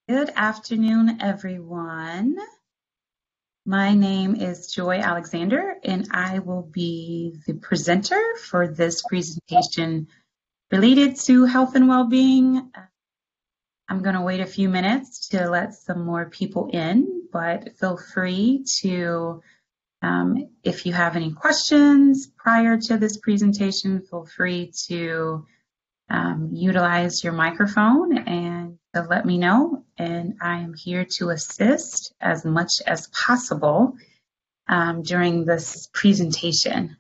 Good afternoon, everyone. My name is Joy Alexander, and I will be the presenter for this presentation related to health and well-being. I'm going to wait a few minutes to let some more people in, but feel free to, if you have any questions prior to this presentation, feel free to utilize your microphone and to let me know, and I am here to assist as much as possible during this presentation.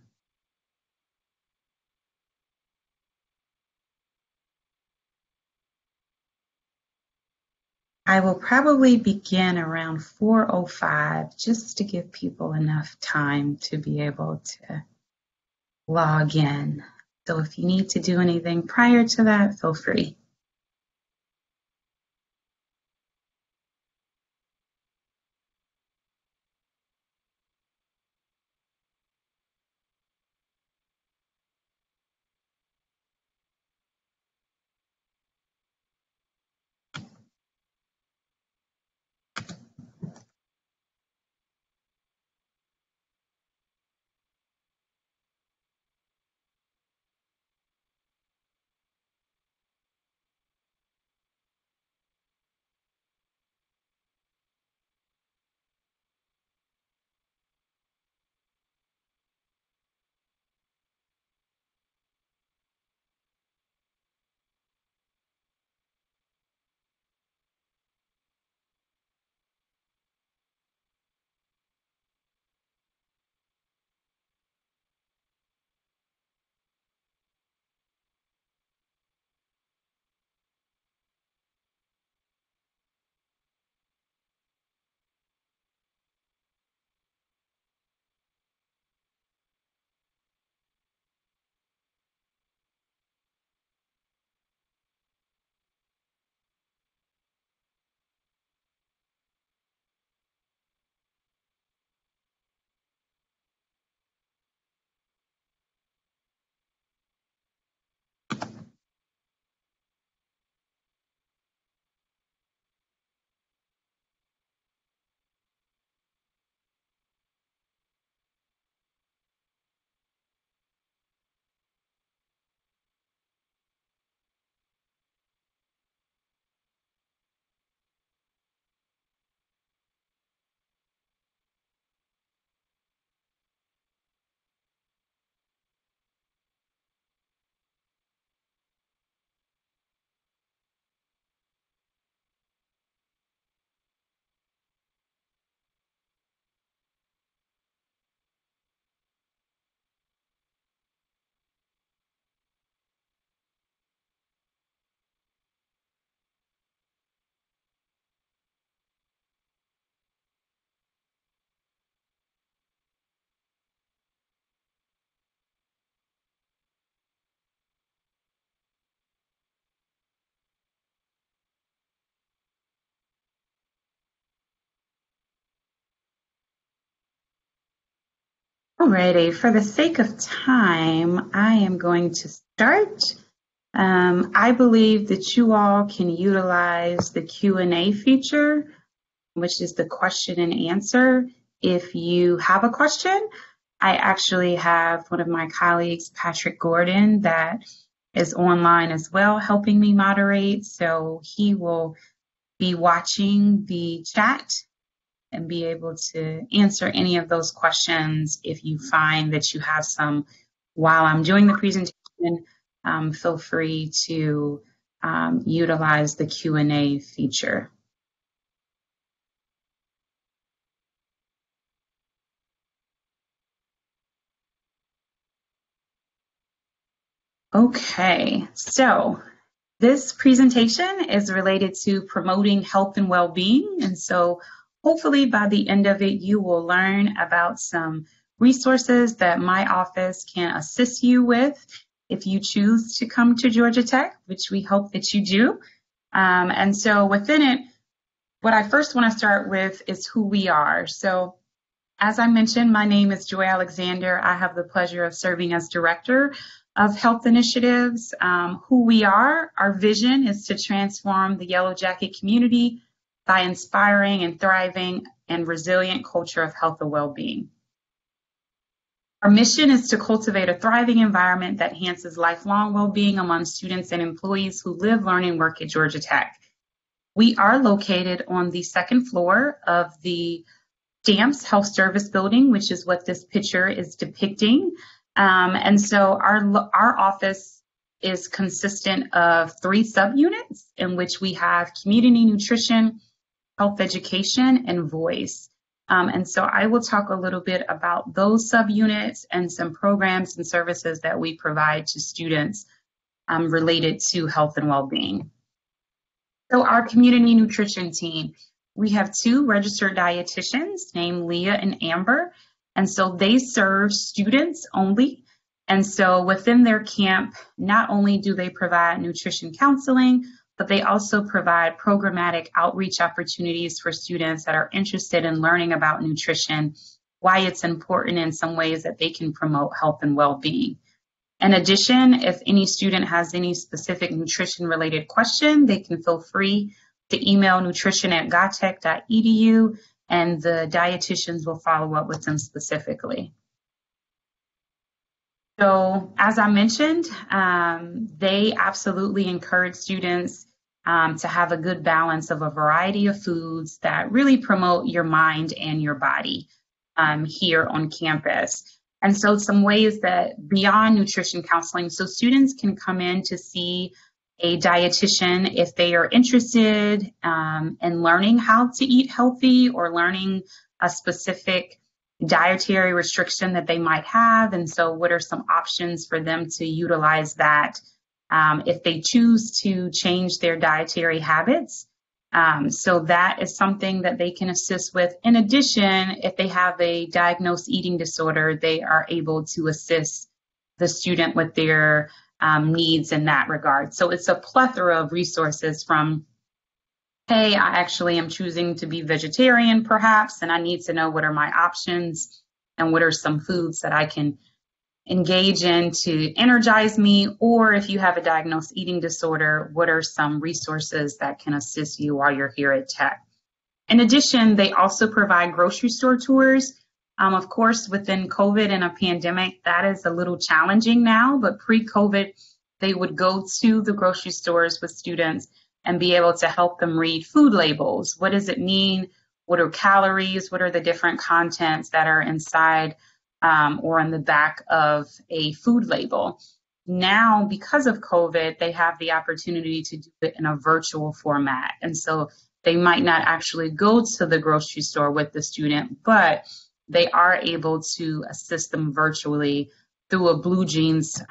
I will probably begin around 4:05 just to give people enough time to be able to log in. So if you need to do anything prior to that, feel free. Alrighty, for the sake of time, I am going to start. I believe that you all can utilize the Q&A feature, which is the question and answer. If you have a question, I actually have one of my colleagues, Patrick Gordon, that is online as well, helping me moderate. So he will be watching the chat and be able to answer any of those questions. If you find that you have some while I'm doing the presentation, feel free to utilize the Q&A feature. Okay, so this presentation is related to promoting health and well-being, and so hopefully by the end of it, you will learn about some resources that my office can assist you with if you choose to come to Georgia Tech, which we hope that you do. And so within it, what I first want to start with is who we are. So as I mentioned, my name is Joy Alexander. I have the pleasure of serving as Director of Health Initiatives. Who we are, our vision is to transform the Yellow Jacket community by inspiring and thriving and resilient culture of health and well-being. Our mission is to cultivate a thriving environment that enhances lifelong well-being among students and employees who live, learn, and work at Georgia Tech. We are located on the second floor of the Stamps Health Service Building, which is what this picture is depicting. And so our office is consistent of 3 subunits in which we have community nutrition, health education, and voice. And so I will talk a little bit about those subunits and some programs and services that we provide to students related to health and well-being. So our community nutrition team, we have 2 registered dietitians named Leah and Amber. And so they serve students only. And so within their camp, not only do they provide nutrition counseling, but they also provide programmatic outreach opportunities for students that are interested in learning about nutrition, why it's important in some ways that they can promote health and well-being. In addition, if any student has any specific nutrition-related question, they can feel free to email nutrition@gatech.edu, and the dietitians will follow up with them specifically. So as I mentioned, they absolutely encourage students to have a good balance of a variety of foods that really promote your mind and your body here on campus. And so some ways that beyond nutrition counseling, so students can come in to see a dietitian if they are interested in learning how to eat healthy or learning a specific dietary restriction that they might have. And so what are some options for them to utilize that if they choose to change their dietary habits? So that is something that they can assist with. In addition, if they have a diagnosed eating disorder, they are able to assist the student with their needs in that regard. So it's a plethora of resources from, hey, I actually am choosing to be vegetarian perhaps, and I need to know what are my options and what are some foods that I can engage in to energize me, or if you have a diagnosed eating disorder, what are some resources that can assist you while you're here at Tech. In addition, they also provide grocery store tours. Of course, within COVID and a pandemic, that is a little challenging now, but pre-COVID, they would go to the grocery stores with students and be able to help them read food labels. What does it mean? What are calories? What are the different contents that are inside or on the back of a food label? Now, because of COVID, they have the opportunity to do it in a virtual format. And so they might not actually go to the grocery store with the student, but they are able to assist them virtually through a Blue Jeans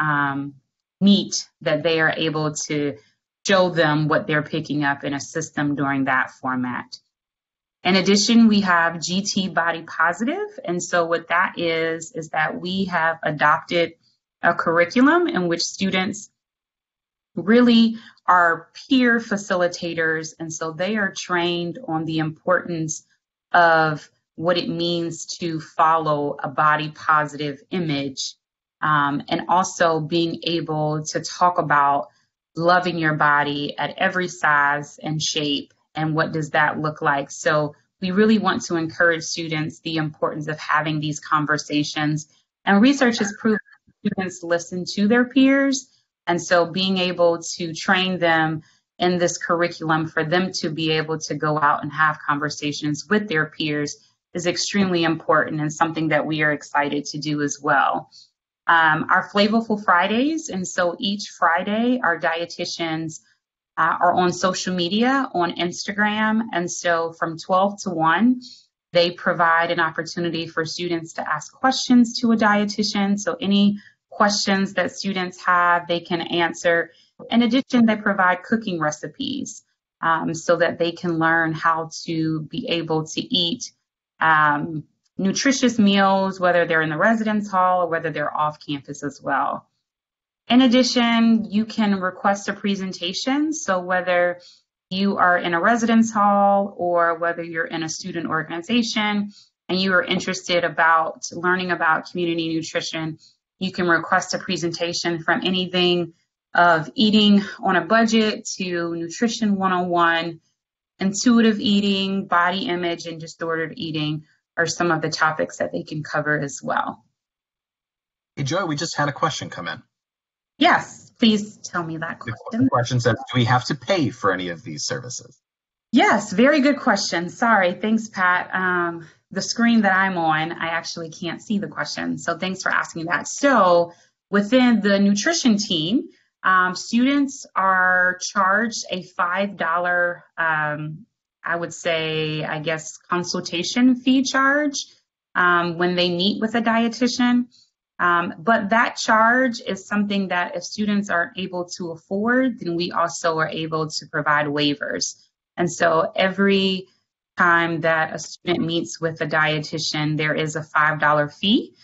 meet that they are able to show them what they're picking up and assist them during that format. In addition, we have GT Body Positive. And so what that is that we have adopted a curriculum in which students really are peer facilitators. And so they are trained on the importance of what it means to follow a body positive image, and also being able to talk about loving your body at every size and shape, and what does that look like. So we really want to encourage students the importance of having these conversations, and research has proven that students listen to their peers, and so being able to train them in this curriculum for them to be able to go out and have conversations with their peers is extremely important, and something that we are excited to do as well. Our Flavorful Fridays, and so each Friday our dietitians are on social media, on Instagram, and so from 12 to 1, they provide an opportunity for students to ask questions to a dietitian. So any questions that students have, they can answer. In addition, they provide cooking recipes so that they can learn how to be able to eat nutritious meals, whether they're in the residence hall or whether they're off campus as well. In addition, you can request a presentation. So whether you are in a residence hall or whether you're in a student organization and you are interested about learning about community nutrition, you can request a presentation from anything of eating on a budget to nutrition 101 intuitive eating, body image, and disordered eating are some of the topics that they can cover as well. Hey, Joy, we just had a question come in. Yes, please tell me that The question. question says, do we have to pay for any of these services? Yes, very good question. Sorry. Thanks, Pat. The screen that I'm on, I actually can't see the question. So thanks for asking that. So within the nutrition team, students are charged a $5, I would say, I guess, consultation fee charge when they meet with a dietitian. But that charge is something that if students aren't able to afford, then we also are able to provide waivers. And so every time that a student meets with a dietitian, there is a $5 fee.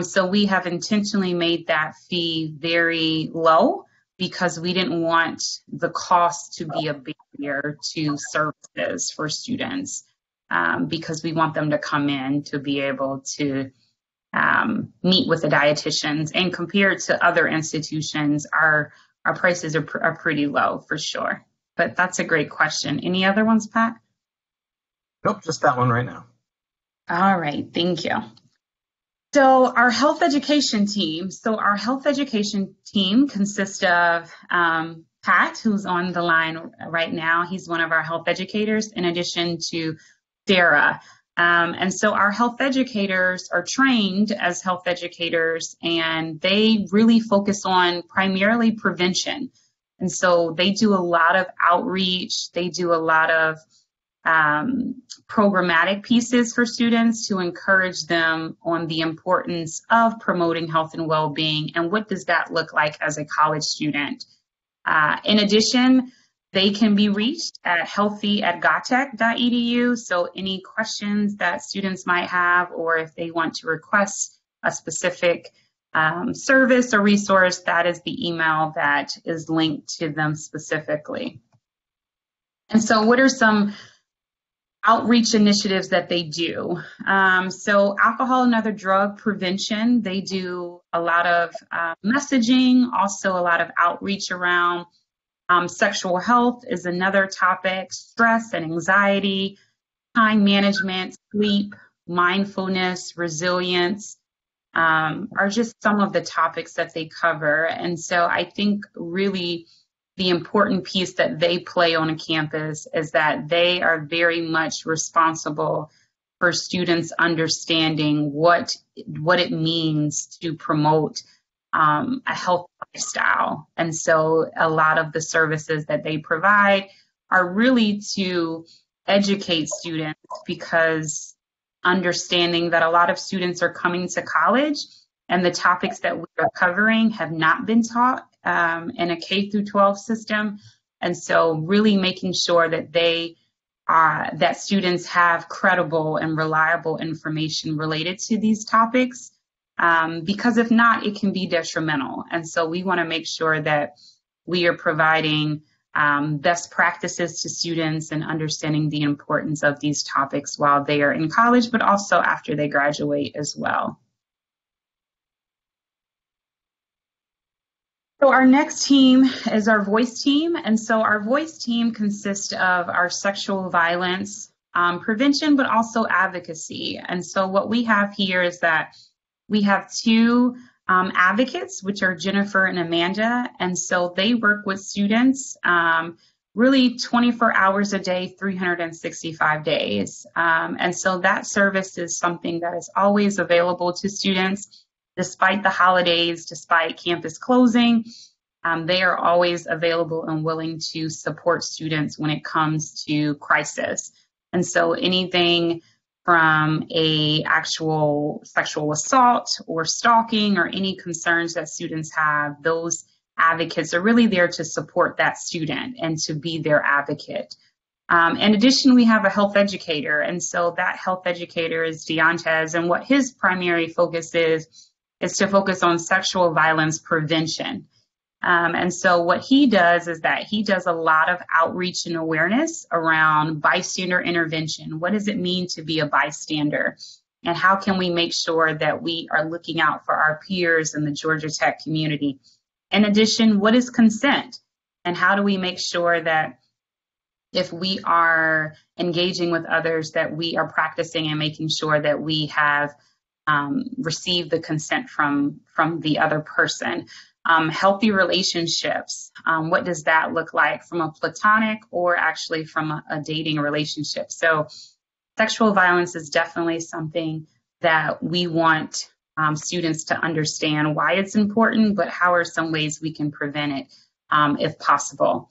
So we have intentionally made that fee very low because we didn't want the cost to be a barrier to services for students, because we want them to come in to be able to meet with the dietitians. And compared to other institutions, our prices are pretty low for sure. But that's a great question. Any other ones, Pat? Nope, just that one right now. All right, thank you. So our health education team. So our health education team consists of Pat, who's on the line right now. He's one of our health educators, in addition to Sarah. And so our health educators are trained as health educators, and they really focus on primarily prevention. And so they do a lot of outreach. They do a lot of programmatic pieces for students to encourage them on the importance of promoting health and well-being, and what does that look like as a college student. In addition, they can be reached at healthy@gatech.edu. So any questions that students might have, or if they want to request a specific service or resource, that is the email that is linked to them specifically. And so what are some outreach initiatives that they do? So alcohol and other drug prevention, they do a lot of messaging, also a lot of outreach around sexual health is another topic, stress and anxiety, time management, sleep, mindfulness, resilience, are just some of the topics that they cover. And so I think really the important piece that they play on a campus is that they are very much responsible for students understanding what it means to promote a healthy lifestyle. And so a lot of the services that they provide are really to educate students, because understanding that a lot of students are coming to college and the topics that we are covering have not been taught in a K through 12 system. And so really making sure that that students have credible and reliable information related to these topics, because if not, it can be detrimental. And so we want to make sure that we are providing best practices to students and understanding the importance of these topics while they are in college, but also after they graduate as well. So our next team is our voice team. And so our voice team consists of our sexual violence prevention, but also advocacy. And so what we have here is that we have two advocates, which are Jennifer and Amanda. And so they work with students really 24 hours a day, 365 days. And so that service is something that is always available to students, despite the holidays, despite campus closing. They are always available and willing to support students when it comes to crisis. And so anything from a actual sexual assault or stalking or any concerns that students have, those advocates are really there to support that student and to be their advocate. In addition, we have a health educator. And so that health educator is Dieticians, and what his primary focus is to focus on sexual violence prevention. And so what he does is that he does a lot of outreach and awareness around bystander intervention. What does it mean to be a bystander? And how can we make sure that we are looking out for our peers in the Georgia Tech community? In addition, what is consent? And how do we make sure that if we are engaging with others, that we are practicing and making sure that we have received the consent from the other person. Healthy relationships, what does that look like from a platonic or actually from a dating relationship? So sexual violence is definitely something that we want students to understand why it's important, but how are some ways we can prevent it if possible.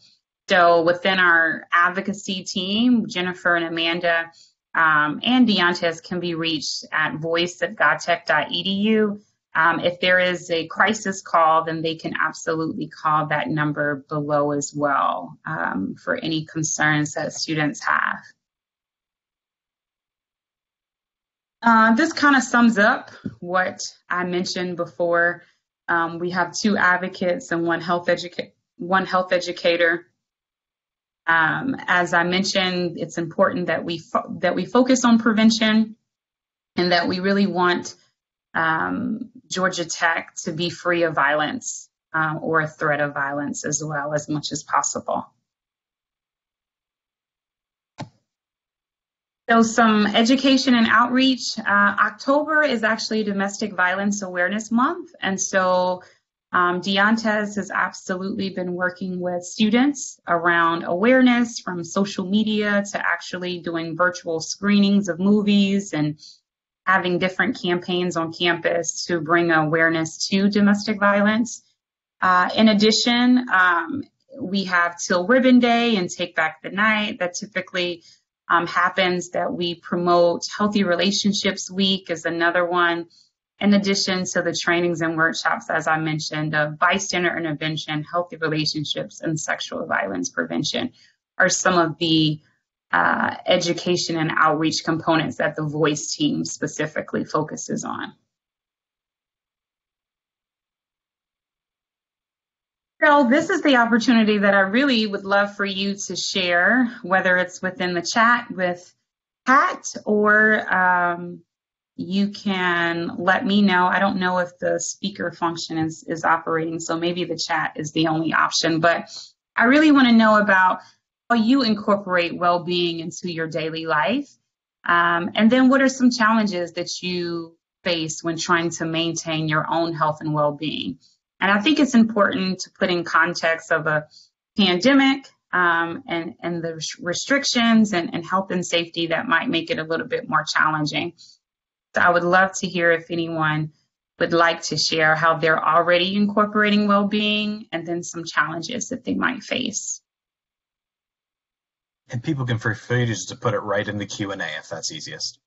So within our advocacy team, Jennifer and Amanda and Dieticians can be reached at voice@godtech.edu. If there is a crisis call, then they can absolutely call that number below as well for any concerns that students have. This kind of sums up what I mentioned before. We have 2 advocates and one health educator. As I mentioned, it's important that we focus on prevention and that we really want Georgia Tech to be free of violence or a threat of violence as well, as much as possible. So some education and outreach. October is actually Domestic Violence Awareness Month. And so Dieticians has absolutely been working with students around awareness, from social media to actually doing virtual screenings of movies and having different campaigns on campus to bring awareness to domestic violence. In addition, we have Till Ribbon Day and Take Back the Night that typically happens, that we promote. Healthy Relationships Week is another one. In addition to the trainings and workshops, as I mentioned, of bystander intervention, healthy relationships, and sexual violence prevention are some of the education and outreach components that the Voice team specifically focuses on. So this is the opportunity that I really would love for you to share, whether it's within the chat with Pat or you can let me know. I don't know if the speaker function is operating, so maybe the chat is the only option, but I really want to know about how you incorporate well-being into your daily life. And then what are some challenges that you face when trying to maintain your own health and well-being? And I think it's important to put in context of a pandemic and the restrictions and health and safety that might make it a little bit more challenging. So I would love to hear if anyone would like to share how they're already incorporating well-being and then some challenges that they might face. And people can feel free just to put it right in the Q&A if that's easiest.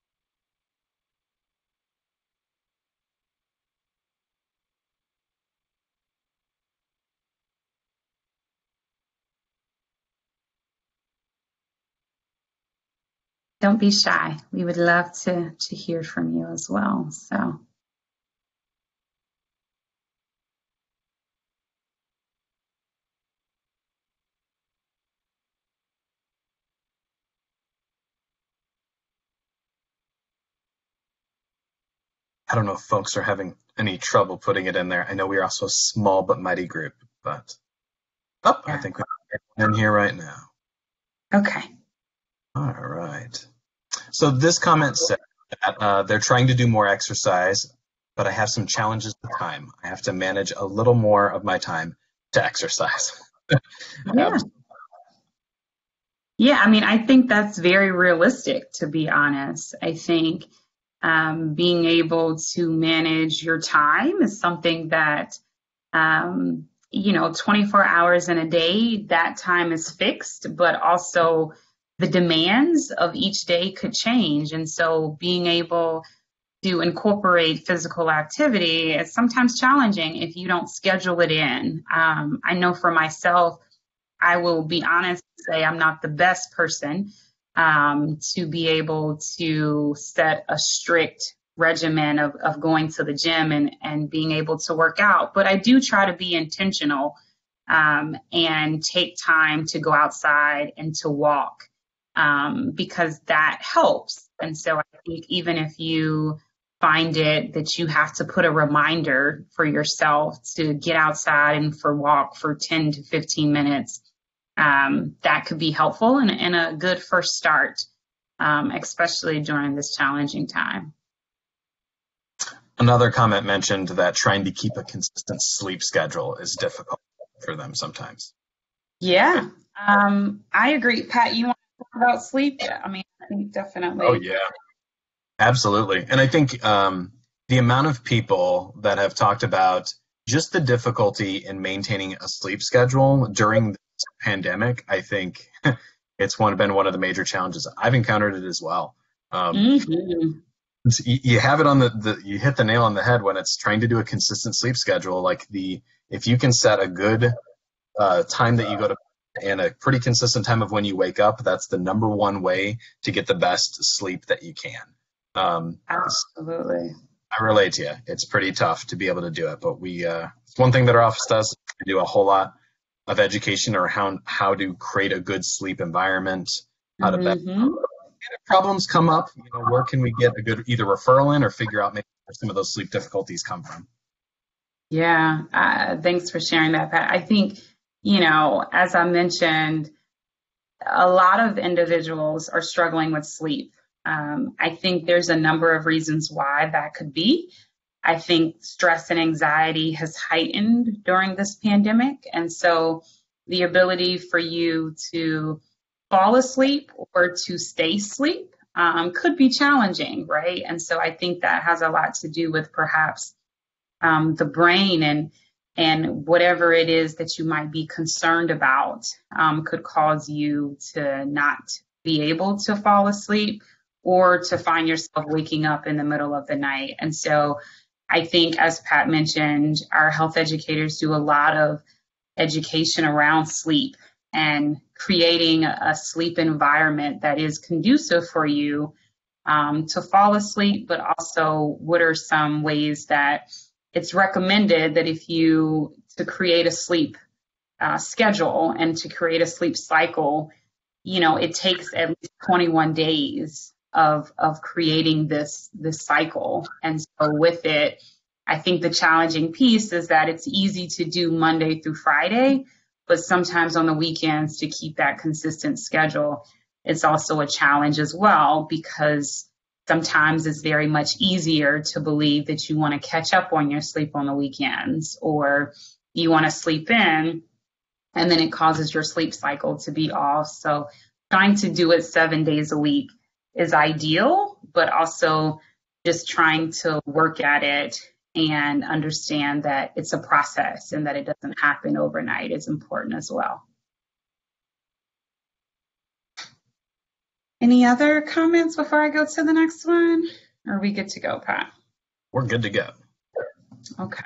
Don't be shy. We would love to hear from you as well. So. I don't know if folks are having any trouble putting it in there. I know we are also a small but mighty group, but yeah. I think we're in here right now. Okay. All right. So this comment said that they're trying to do more exercise, but I have some challenges with time. I have to manage a little more of my time to exercise. Yeah. Yeah, I mean, I think that's very realistic, to be honest. I think being able to manage your time is something that, 24 hours in a day, that time is fixed, but also the demands of each day could change. And so being able to incorporate physical activity is sometimes challenging if you don't schedule it in. I know for myself, I will be honest and say I'm not the best person to be able to set a strict regimen of going to the gym and being able to work out. But I do try to be intentional and take time to go outside and to walk because that helps. And so I think even if you find it that you have to put a reminder for yourself to get outside and walk for 10 to 15 minutes, that could be helpful and a good first start, especially during this challenging time. Another comment mentioned that trying to keep a consistent sleep schedule is difficult for them sometimes. Yeah, I agree. Pat, you want to talk about sleep? Yeah, I mean, I think definitely. Oh, yeah, absolutely. And I think the amount of people that have talked about just the difficulty in maintaining a sleep schedule during this pandemic, I think it's been one of the major challenges. I've encountered it as well. Mm-hmm. You have it on you hit the nail on the head when it's trying to do a consistent sleep schedule. Like if you can set a good time that you go to and a pretty consistent time of when you wake up, that's the number one way to get the best sleep that you can. Absolutely. I relate to you. It's pretty tough to be able to do it, but it's one thing that our office does. We do a whole lot of education or how to create a good sleep environment, how to best. If problems come up, where can we get a good either referral in or figure out maybe where some of those sleep difficulties come from? Yeah, thanks for sharing that, Pat. I think, as I mentioned, a lot of individuals are struggling with sleep. I think there's a number of reasons why that could be. I think stress and anxiety has heightened during this pandemic. And so the ability for you to fall asleep or to stay asleep could be challenging, right? And so I think that has a lot to do with perhaps the brain and whatever it is that you might be concerned about could cause you to not be able to fall asleep or to find yourself waking up in the middle of the night. And so I think, as Pat mentioned, our health educators do a lot of education around sleep and creating a sleep environment that is conducive for you to fall asleep, but also what are some ways that it's recommended that to create a sleep schedule and to create a sleep cycle, it takes at least 21 days of creating this cycle. And so with it, I think the challenging piece is that it's easy to do Monday through Friday, but sometimes on the weekends to keep that consistent schedule, it's also a challenge as well, because sometimes it's very much easier to believe that you want to catch up on your sleep on the weekends, or you want to sleep in, and then it causes your sleep cycle to be off. So trying to do it 7 days a week is ideal, but also just trying to work at it and understand that it's a process and that it doesn't happen overnight is important as well. Any other comments before I go to the next one? Or are we good to go, Pat? We're good to go. Okay.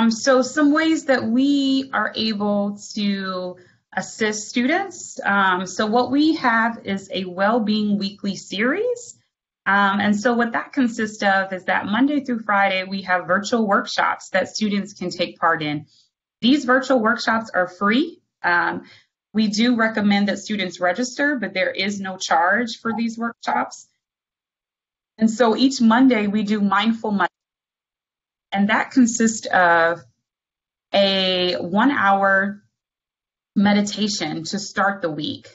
So some ways that we are able to assist students. So what we have is a Wellbeing weekly series. And so what that consists of is that Monday through Friday, we have virtual workshops that students can take part in. These virtual workshops are free. We do recommend that students register, but there is no charge for these workshops. And so each Monday we do Mindful Monday, and that consists of a 1-hour meditation to start the week,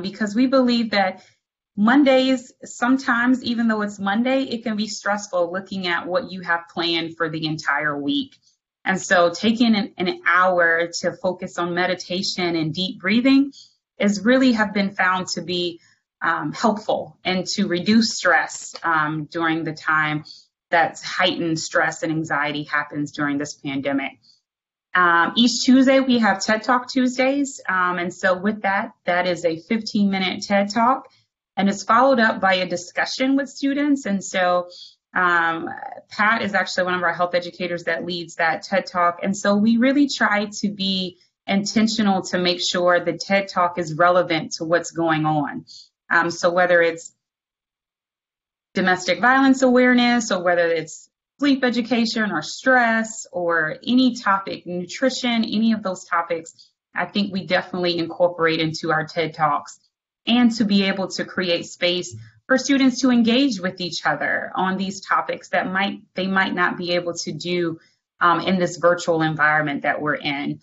because we believe that Mondays, sometimes, even though it's Monday, it can be stressful looking at what you have planned for the entire week. And so taking an hour to focus on meditation and deep breathing have been found to be helpful and to reduce stress during the time that heightened stress and anxiety happens during this pandemic. Each Tuesday, we have TED Talk Tuesdays. And so with that is a 15-minute TED Talk, and it's followed up by a discussion with students. And so Pat is actually one of our health educators that leads that TED Talk. And so we really try to be intentional to make sure the TED Talk is relevant to what's going on. So whether it's domestic violence awareness, or whether it's sleep education or stress or any topic, nutrition, any of those topics, I think we definitely incorporate into our TED Talks, and to be able to create space for students to engage with each other on these topics that they might not be able to do in this virtual environment that we're in.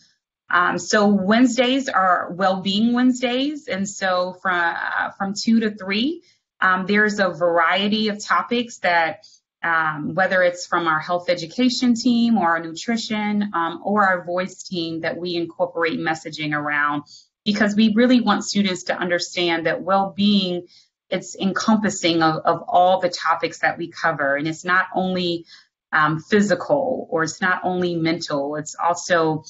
So Wednesdays are Wellbeing Wednesdays, and so from 2 to 3, there's a variety of topics that, whether it's from our health education team or our nutrition or our voice team, that we incorporate messaging around, because we really want students to understand that well-being, it's encompassing of all the topics that we cover, and it's not only physical, or it's not only mental, it's also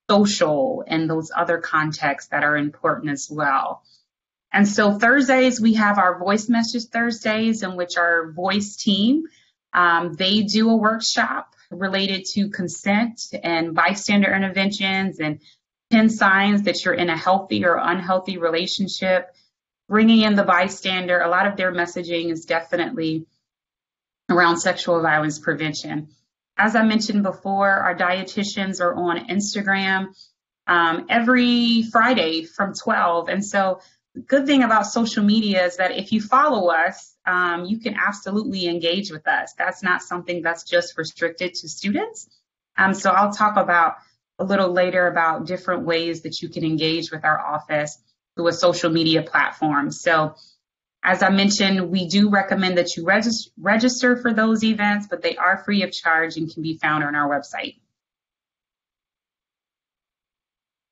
social and those other contexts that are important as well. And so Thursdays, we have our Voice Message Thursdays, in which our voice team, they do a workshop related to consent and bystander interventions and 10 signs that you're in a healthy or unhealthy relationship, bringing in the bystander. A lot of their messaging is definitely around sexual violence prevention. As I mentioned before, our dietitians are on Instagram every Friday from 12. And so the good thing about social media is that if you follow us, you can absolutely engage with us. That's not something that's just restricted to students. So I'll talk about a little later about different ways that you can engage with our office through a social media platform. So as I mentioned, we do recommend that you register for those events, but they are free of charge and can be found on our website.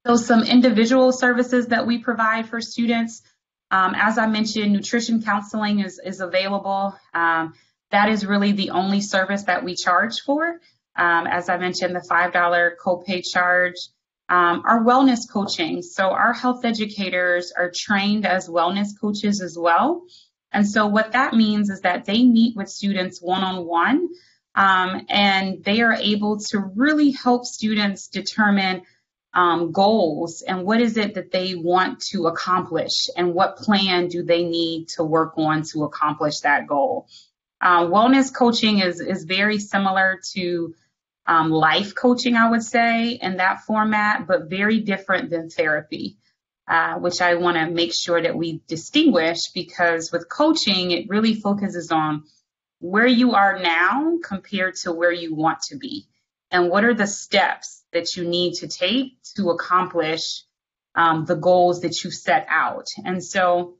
So some individual services that we provide for students. As I mentioned, nutrition counseling is available. That is really the only service that we charge for. As I mentioned, the $5 copay charge. Our wellness coaching. So our health educators are trained as wellness coaches as well. And so what that means is that they meet with students one-on-one, and they are able to really help students determine goals and what is it that they want to accomplish and what plan do they need to work on to accomplish that goal. Wellness coaching is very similar to life coaching, I would say, in that format, but very different than therapy, which I want to make sure that we distinguish, because with coaching, it really focuses on where you are now compared to where you want to be, and what are the steps that you need to take to accomplish the goals that you set out. And so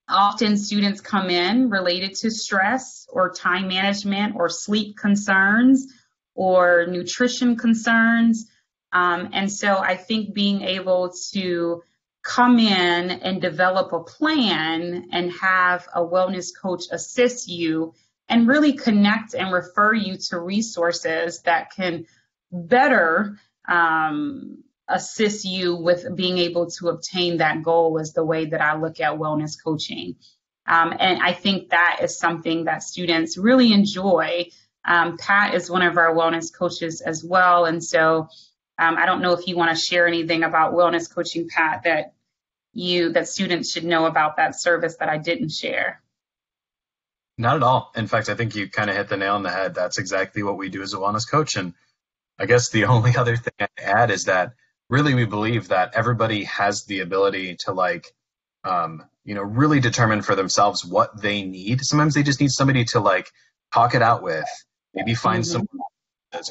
often students come in related to stress or time management or sleep concerns or nutrition concerns. And so I think being able to come in and develop a plan and have a wellness coach assist you and really connect and refer you to resources that can better assist you with being able to obtain that goal is the way that I look at wellness coaching. And I think that is something that students really enjoy. Pat is one of our wellness coaches as well. And so I don't know if you want to share anything about wellness coaching, Pat, that students should know about that service that I didn't share. Not at all. In fact, I think you kind of hit the nail on the head. That's exactly what we do as a wellness coach. And I guess the only other thing I'd add is that really we believe that everybody has the ability to really determine for themselves what they need. Sometimes they just need somebody to talk it out with, maybe find some,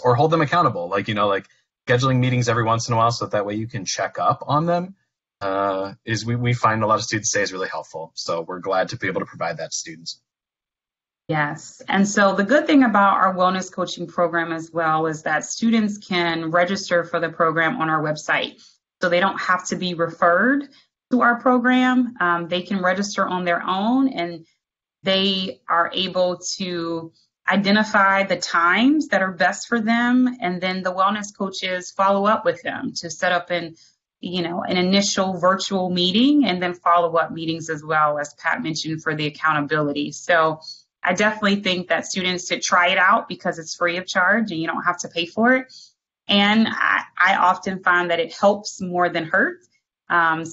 or hold them accountable, scheduling meetings every once in a while so that way you can check up on them we find a lot of students say is really helpful. So we're glad to be able to provide that to students. Yes. And so the good thing about our wellness coaching program as well is that students can register for the program on our website. So they don't have to be referred to our program. They can register on their own, and they are able to identify the times that are best for them. And then the wellness coaches follow up with them to set up an initial virtual meeting, and then follow-up meetings as well, as Pat mentioned, for the accountability. So I definitely think that students should try it out because it's free of charge and you don't have to pay for it. And I often find that it helps more than hurts.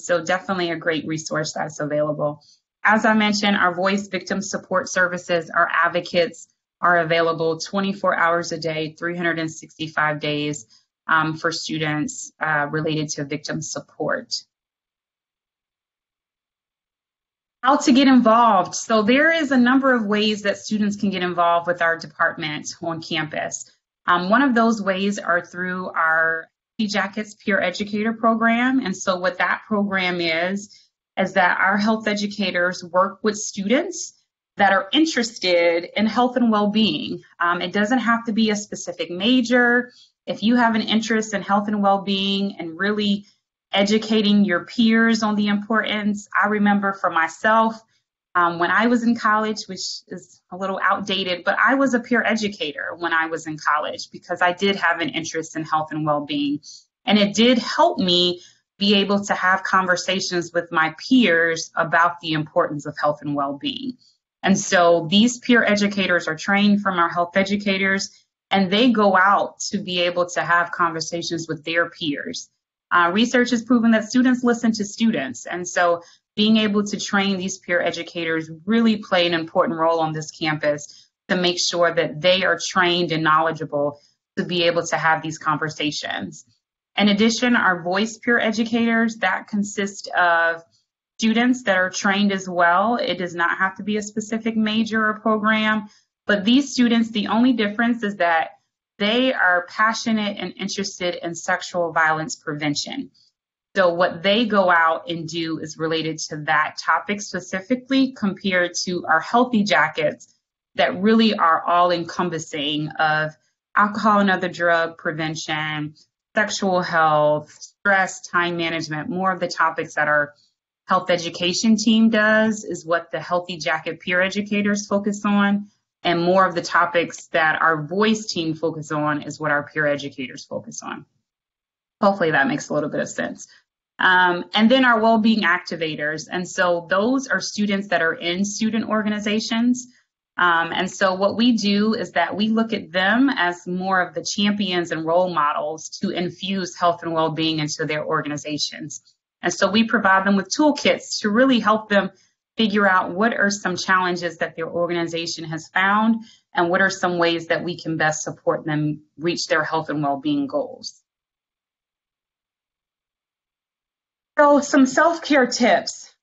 So definitely a great resource that's available. As I mentioned, our voice victim support services, our advocates, are available 24 hours a day, 365 days for students related to victim support. How to get involved. So there is a number of ways that students can get involved with our department on campus. One of those ways are through our Jackets Peer Educator Program. And so what that program is that our health educators work with students that are interested in health and well-being. It doesn't have to be a specific major. If you have an interest in health and well-being and really educating your peers on the importance, I remember for myself, when I was in college, which is a little outdated, but I was a peer educator when I was in college because I did have an interest in health and well-being. And it did help me be able to have conversations with my peers about the importance of health and well-being. And so these peer educators are trained from our health educators, and they go out to be able to have conversations with their peers. Research has proven that students listen to students. And so being able to train these peer educators really play an important role on this campus to make sure that they are trained and knowledgeable to be able to have these conversations. In addition, our voice peer educators, that consist of students that are trained as well. It does not have to be a specific major or program, but these students, the only difference is that they are passionate and interested in sexual violence prevention. So what they go out and do is related to that topic specifically compared to our healthy jackets that really are all encompassing of alcohol and other drug prevention, sexual health, stress, time management. More of the topics that our health education team does is what the healthy jacket peer educators focus on. And more of the topics that our voice team focus on is what our peer educators focus on. Hopefully that makes a little bit of sense. And then our well-being activators. And so those are students that are in student organizations. And so what we do is that we look at them as more of the champions and role models to infuse health and well-being into their organizations. And so we provide them with toolkits to really help them figure out what are some challenges that their organization has found and what are some ways that we can best support them reach their health and well-being goals. So some self-care tips.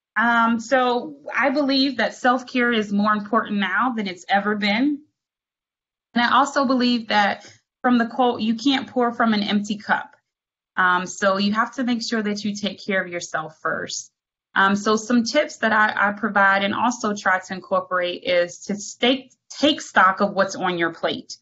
So I believe that self-care is more important now than it's ever been. And I also believe that from the quote, you can't pour from an empty cup. So you have to make sure that you take care of yourself first. So some tips that I provide and also try to incorporate is to take stock of what's on your plate.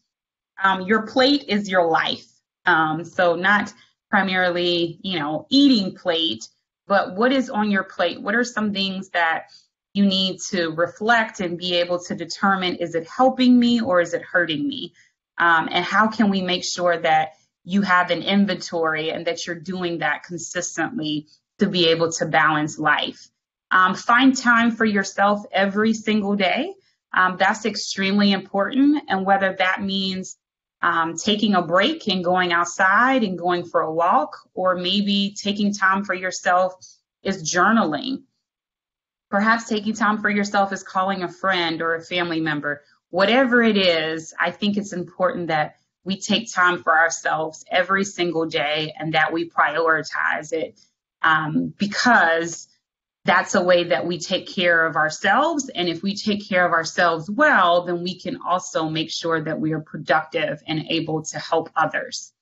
Your plate is your life. So not primarily, eating plate, but what is on your plate? What are some things that you need to reflect and be able to determine, is it helping me or is it hurting me? And how can we make sure that you have an inventory and that you're doing that consistently to be able to balance life? Find time for yourself every single day. That's extremely important. And whether that means taking a break and going outside and going for a walk, or maybe taking time for yourself is journaling. Perhaps taking time for yourself is calling a friend or a family member. Whatever it is, I think it's important that we take time for ourselves every single day and that we prioritize it, because that's a way that we take care of ourselves. And if we take care of ourselves well, then we can also make sure that we are productive and able to help others.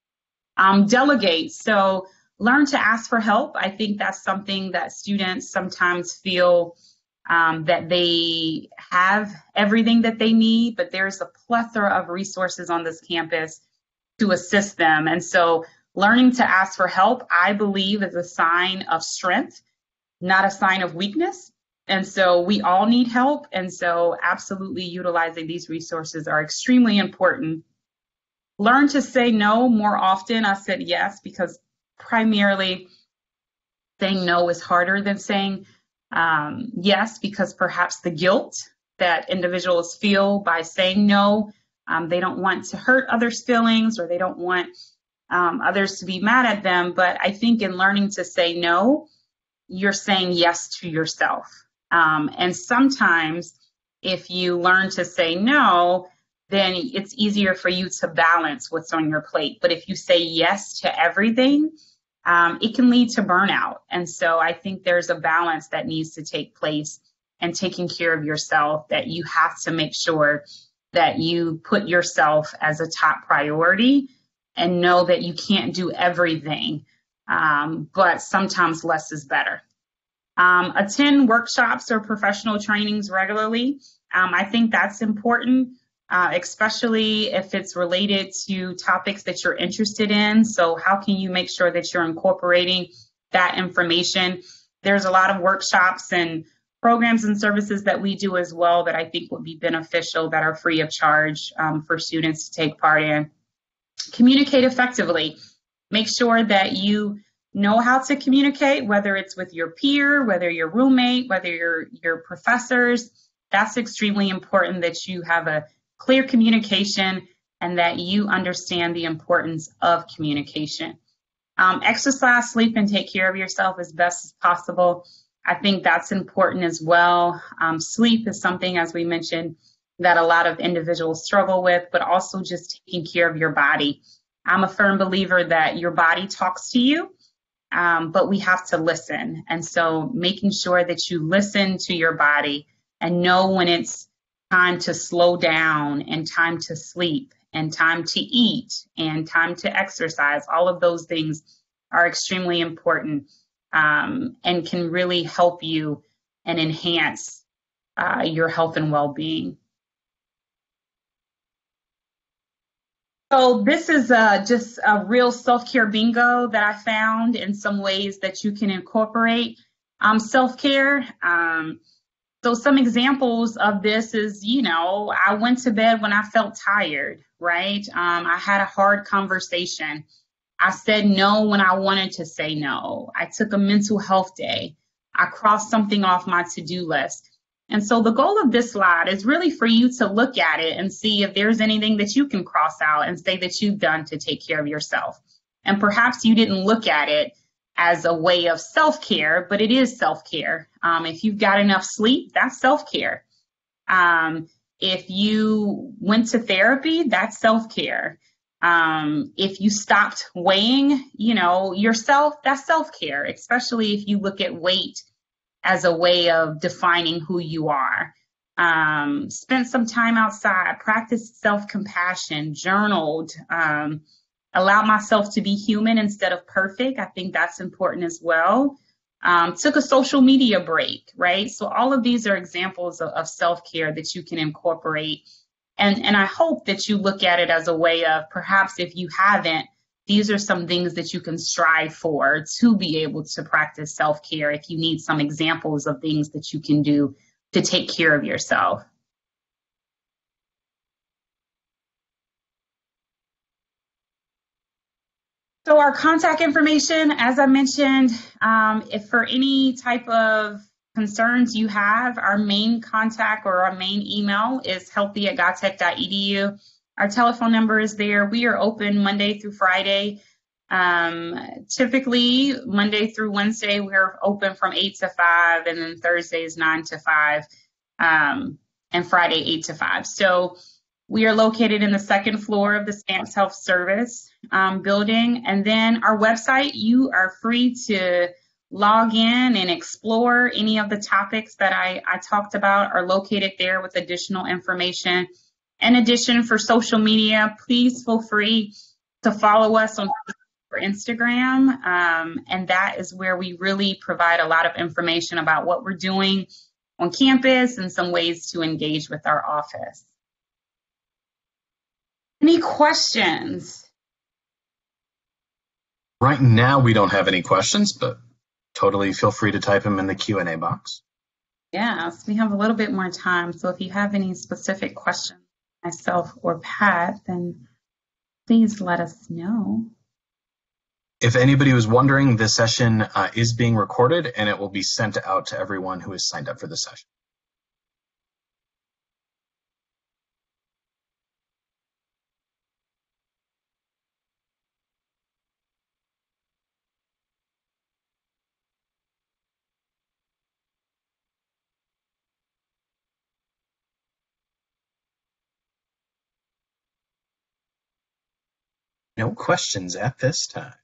Delegate. So learn to ask for help. I think that's something that students sometimes feel that they have everything that they need, but there's a plethora of resources on this campus to assist them. And so learning to ask for help, I believe, is a sign of strength, not a sign of weakness. And so we all need help. And so absolutely utilizing these resources are extremely important. Learn to say no more often. I said yes, because primarily saying no is harder than saying yes, because perhaps the guilt that individuals feel by saying no, they don't want to hurt others' feelings, or they don't want others to be mad at them. But I think in learning to say no, you're saying yes to yourself. And sometimes if you learn to say no, then it's easier for you to balance what's on your plate. But if you say yes to everything, it can lead to burnout. And so I think there's a balance that needs to take place in taking care of yourself, that you have to make sure that you put yourself as a top priority and know that you can't do everything, but sometimes less is better. Attend workshops or professional trainings regularly. I think that's important, especially if it's related to topics that you're interested in. So how can you make sure that you're incorporating that information? There's a lot of workshops and programs and services that we do as well that I think would be beneficial, that are free of charge for students to take part in. Communicate effectively. Make sure that you know how to communicate, whether it's with your peer, whether your roommate, whether your professors. That's extremely important, that you have a clear communication and that you understand the importance of communication. Exercise, sleep, and take care of yourself as best as possible. I think that's important as well. Sleep is something, as we mentioned, that a lot of individuals struggle with, but also just taking care of your body. I'm a firm believer that your body talks to you, but we have to listen. And so making sure that you listen to your body and know when it's time to slow down and time to sleep and time to eat and time to exercise, all of those things are extremely important, and can really help you and enhance your health and well-being. So this is just a real self-care bingo that I found in some ways that you can incorporate self-care. So some examples of this is, I went to bed when I felt tired, right? I had a hard conversation. I said no when I wanted to say no. I took a mental health day. I crossed something off my to-do list. And so the goal of this slide is really for you to look at it and see if there's anything that you can cross out and say that you've done to take care of yourself. And perhaps you didn't look at it as a way of self-care, but it is self-care. If you've got enough sleep, that's self-care. If you went to therapy, that's self-care. If you stopped weighing, yourself, that's self-care, especially if you look at weight as a way of defining who you are. Spent some time outside, practiced self-compassion, journaled, allowed myself to be human instead of perfect. I think that's important as well. Took a social media break, right? So all of these are examples of self-care that you can incorporate. And I hope that you look at it as a way of, perhaps if you haven't, these are some things that you can strive for to be able to practice self-care if you need some examples of things that you can do to take care of yourself. So our contact information, as I mentioned, if for any type of concerns you have, our main contact or our main email is healthy@gatech.edu. Our telephone number is there. We are open Monday through Friday. Typically, Monday through Wednesday, we're open from 8 to 5, and then Thursdays 9 to 5, and Friday 8 to 5. So we are located in the second floor of the Stamps Health Service building. And then our website, you are free to log in and explore any of the topics that I talked about are located there with additional information. In addition, for social media, please feel free to follow us on Facebook or Instagram. And that is where we really provide a lot of information about what we're doing on campus and some ways to engage with our office. Any questions? Right now, we don't have any questions, but totally feel free to type them in the Q&A box. Yes, we have a little bit more time. So if you have any specific questions, myself or Pat, then please let us know. If anybody was wondering, this session is being recorded and it will be sent out to everyone who has signed up for the session. No questions at this time.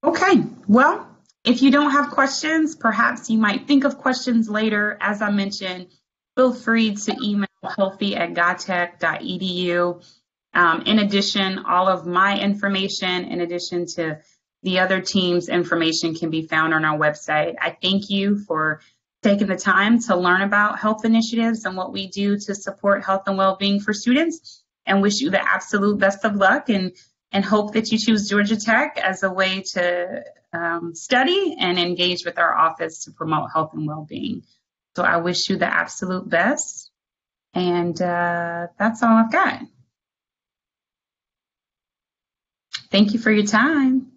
Okay, well, if you don't have questions, perhaps you might think of questions later. As I mentioned, feel free to email healthy@gatech.edu. In addition, all of my information, in addition to the other team's information, can be found on our website. I thank you for taking the time to learn about health initiatives and what we do to support health and well-being for students, and wish you the absolute best of luck, and hope that you choose Georgia Tech as a way to study and engage with our office to promote health and well-being. So I wish you the absolute best, and that's all I've got. Thank you for your time.